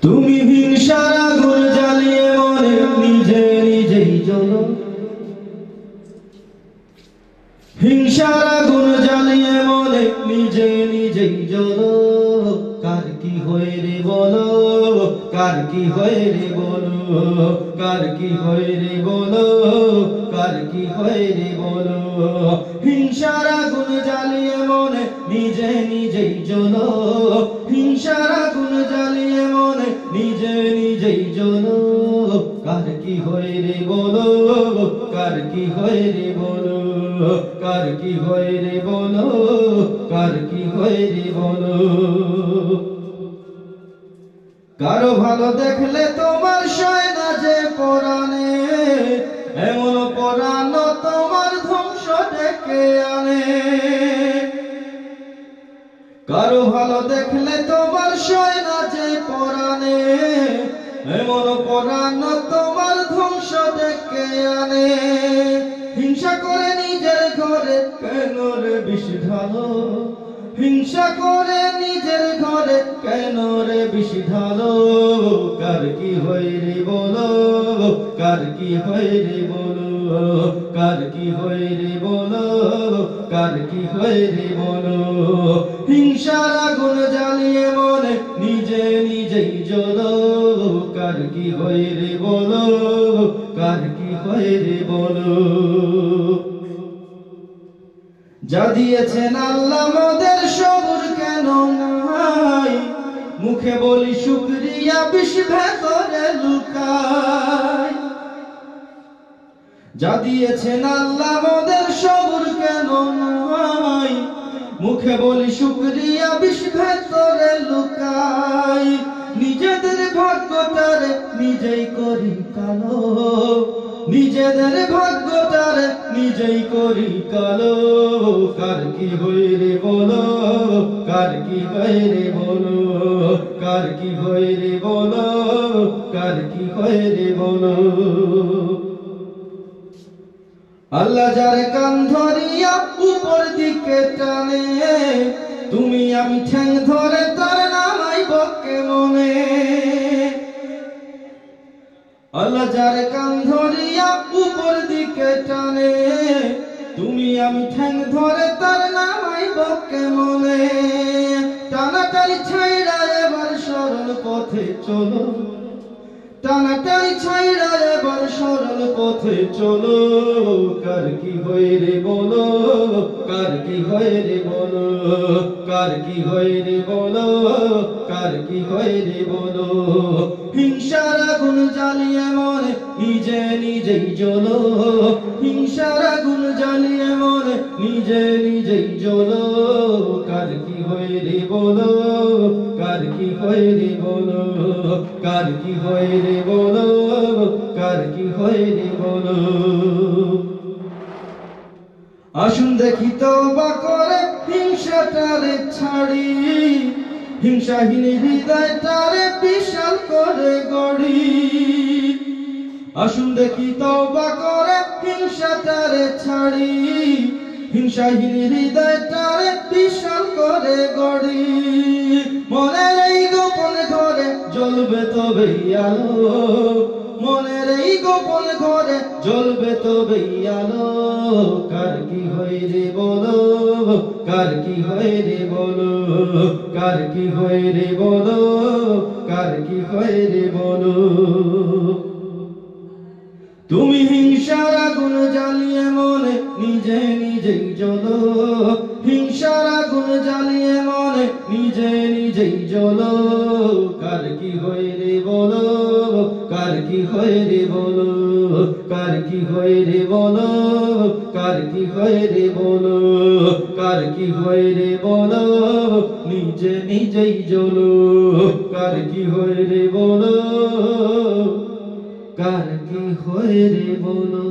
তুমি হিংসার আগুন জ্বালিয়ে মনে নিজে নিজেই জ্বলো, হিংসার আগুন জ্বালিয়ে মনে নিজে নিজেই জ্বলো। কার কি হয় রে বলো, কার কি হয় রে বলো, কার কি হয় রে বলো, কার কি হয় রে বলো। হিংসার আগুন জ্বালিয়ে মনে নিজে নিজেই জ্বলো, হিংসার আগুন জ্বালিয়ে মনে নিজে নিজেই জ্বলো। কার কি হয় রে বলো, কার কি হয় রে বলো, কার কি হয় রে বলো, কার কি হয় রে বলো। কারো ভালো দেখলে তোমার সয় না যে পরাণে, এমন পরাণ তোমার ধ্বংস ডেকে আনে। কারো ভালো দেখলে তোমার সয় না যে পরাণে, এমন পরাণ তোমার ধ্বংস ডেকে আনে। হিংসা করে নিজের ঘরে কেন রে বিষ ঢালো, হিংসা করে নিজের ঘরে কেন রে বিষ ঢালো। কার কি হয় রে বলো, কার কি হয় রে বলো, কার কি হয় রে বলো, কার কি হয় রে বলো। হিংসার আগুন জ্বালিয়ে মনে নিজে নিজেই জ্বলো। কার কি হয় রে বলো, কার কি হয় রে বলো। যা দিয়েছেন আল্লাহ মোদের সবুর কেন নাই, মুখে বলি শুকরিয়া বিষ ভেতরে লুকাই। যা দিয়েছেন আল্লাহ মোদের সবুর কেন নাই, মুখে বলি শুকরিয়া বিষ ভেতরে লুকাই। নিজেদের ভাগ্যটারে নিজেই করি কালো, নিজেদের ভাগ্যটারে নিজেই করি কালো। কার কি হয় রে বলো, কার কি হয় রে বলো, কার কি হয় রে বলো, কার কি হয় রে বলো। আল্লাহ যারে কান ধরিয়া উপর দিকে টানে, তুমি আমি ঠ্যাং ধরে তার নামাইব কেমনে। আল্লাহ যারে কান ধরিয়া উপর দিকে টানে, তুমি আমি ঠ্যাং ধরে তার নামাইব কেমনে। টানাটানি ছাইড়া এবার সরল পথে চলো, টানাটানি ছাইড়া এবার সরল পথে চলো। কার কি হয় রে বলো, কার কি হয় রে বলো, কার কি হয় রে বলো, কার কি হয় রে বলো। হিংসার আগুন জ্বালিয়ে মনে নিজে নিজেই জ্বলো, হিংসার আগুন জ্বালিয়ে মনে নিজে নিজেই জ্বলো। কার কি হয় রে বলো, কার কি হয় রে বলো, কার কি হয় রে বলো, কার কি হয় রে বলো। আসুন দেখি তওবা করে হিংসাটারে ছাড়ি, হিংসাহীন হৃদয়টারে বিশাল করে গড়ি। আসুন দেখি তওবা করে হিংসাটারে ছাড়ি, হিংসাহীন হৃদয়টারে বিশাল করে গড়ি। মনের এই গোপন ঘরে জ্বলবে তবে আলো, মনের এই গোপন ঘরে জ্বলবে তবে আলো। কার কি হয় রে বলো, কার কি হয় রে বলো, কার কি হয় রে বলো, কার কি হয় রে বলো। তুমি হিংসার আগুন জ্বালিয়ে মনে নিজে নিজেই জ্বলো, হিংসার আগুন জ্বালিয়ে মনে নিজে নিজেই জ্বলো। কার কি হয় রে বলো, কার কি হয় রে বলো, কার কি হয় রে বলো, কার কি হয় রে বলো, কার কি হয় রে বলো, নিজে নিজেই জ্বলো। কার কি হয় রে বলো, কার কি হয় রে বলো।